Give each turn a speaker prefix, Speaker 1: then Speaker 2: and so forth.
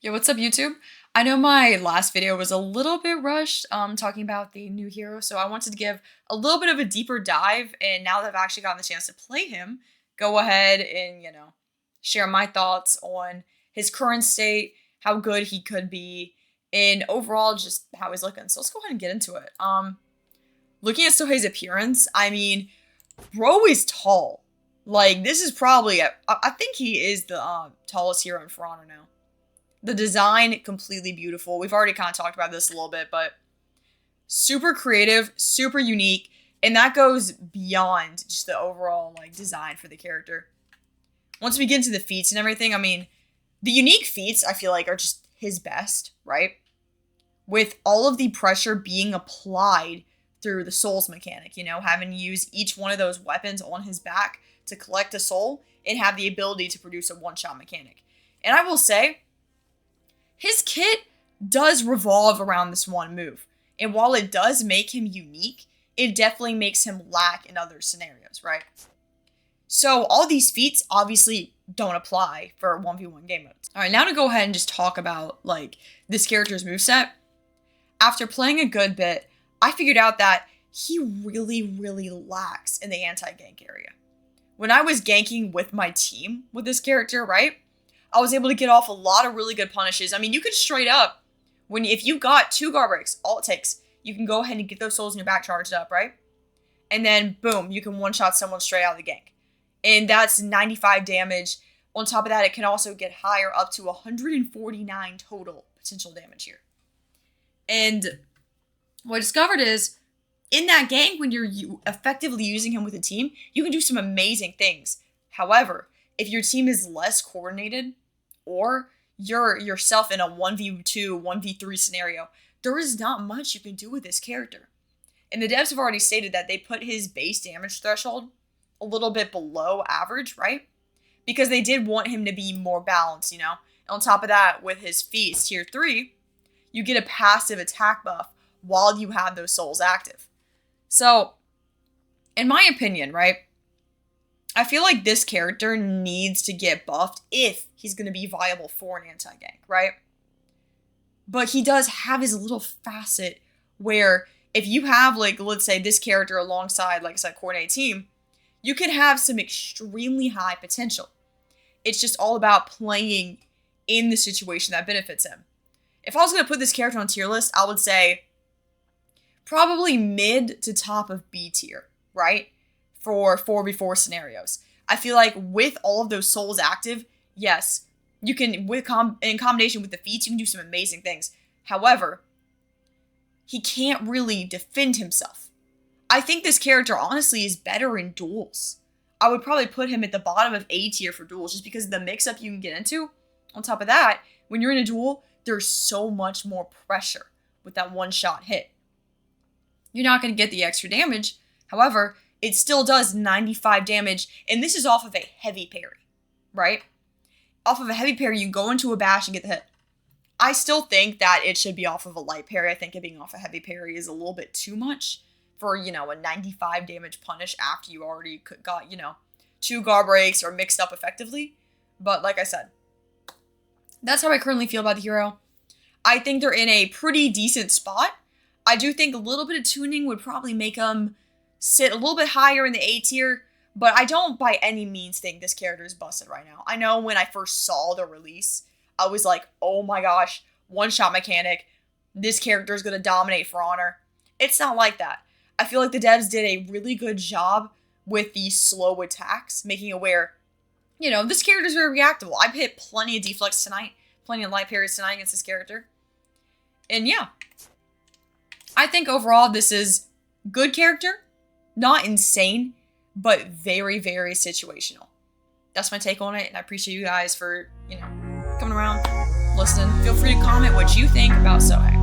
Speaker 1: Yo, what's up, YouTube? I know my last video was a little bit rushed, talking about the new hero, so I wanted to give a little bit of a deeper dive, and now that I've actually gotten the chance to play him, go ahead and, share my thoughts on his current state, how good he could be, and overall just how he's looking. So let's go ahead and get into it. Looking at Sohei's appearance, I mean, bro is tall. Like, this is probably, I think he is the tallest hero in For Honor now. The design, completely beautiful. We've already kind of talked about this a little bit, but super creative, super unique, and that goes beyond just the overall design for the character. Once we get into the feats and everything, I mean, the unique feats I feel like are just his best, right? With all of the pressure being applied through the souls mechanic, having to use each one of those weapons on his back to collect a soul and have the ability to produce a one-shot mechanic. And I will say, his kit does revolve around this one move. And while it does make him unique, it definitely makes him lack in other scenarios, right? So all these feats obviously don't apply for 1v1 game modes. All right, now to go ahead and just talk about this character's moveset. After playing a good bit, I figured out that he really, really lacks in the anti-gank area. When I was ganking with my team with this character, right? I was able to get off a lot of really good punishes. I mean, you could straight up, if you got 2 guard breaks, all it takes, you can go ahead and get those souls in your back charged up, right? And then, boom, you can one-shot someone straight out of the gank. And that's 95 damage. On top of that, it can also get higher, up to 149 total potential damage here. And what I discovered is, in that gank, when you're effectively using him with a team, you can do some amazing things. However, if your team is less coordinated, or you're yourself in a 1v2, 1v3 scenario, there is not much you can do with this character. And the devs have already stated that they put his base damage threshold a little bit below average, right? Because they did want him to be more balanced, And on top of that, with his feats, tier 3, you get a passive attack buff while you have those souls active. So, in my opinion, right? I feel like this character needs to get buffed if he's going to be viable for an anti-gank, right? But he does have his little facet where if you have, let's say this character alongside, like I said, coordinated team, you can have some extremely high potential. It's just all about playing in the situation that benefits him. If I was going to put this character on tier list, I would say probably mid to top of B tier, right? For 4v4 scenarios. I feel like with all of those souls active, yes, you can, in combination with the feats, you can do some amazing things. However, he can't really defend himself. I think this character, honestly, is better in duels. I would probably put him at the bottom of A tier for duels, just because of the mix-up you can get into. On top of that, when you're in a duel, there's so much more pressure with that one-shot hit. You're not going to get the extra damage. However, it still does 95 damage, and this is off of a heavy parry, right? Off of a heavy parry, you go into a bash and get the hit. I still think that it should be off of a light parry. I think it being off a heavy parry is a little bit too much for, a 95 damage punish after you already got, 2 guard breaks or mixed up effectively. But like I said, that's how I currently feel about the hero. I think they're in a pretty decent spot. I do think a little bit of tuning would probably make them sit a little bit higher in the A tier, but I don't by any means think this character is busted right now. I know when I first saw the release, I was like, oh my gosh, one-shot mechanic, this character is going to dominate For Honor. It's not like that. I feel like the devs did a really good job with the slow attacks, making it where, this character is very reactable. I've hit plenty of deflects tonight, plenty of light parries tonight against this character. And yeah, I think overall this is good character. Not insane, but very, very situational. That's my take on it, and I appreciate you guys for, coming around, listening. Feel free to comment what you think about Sohei.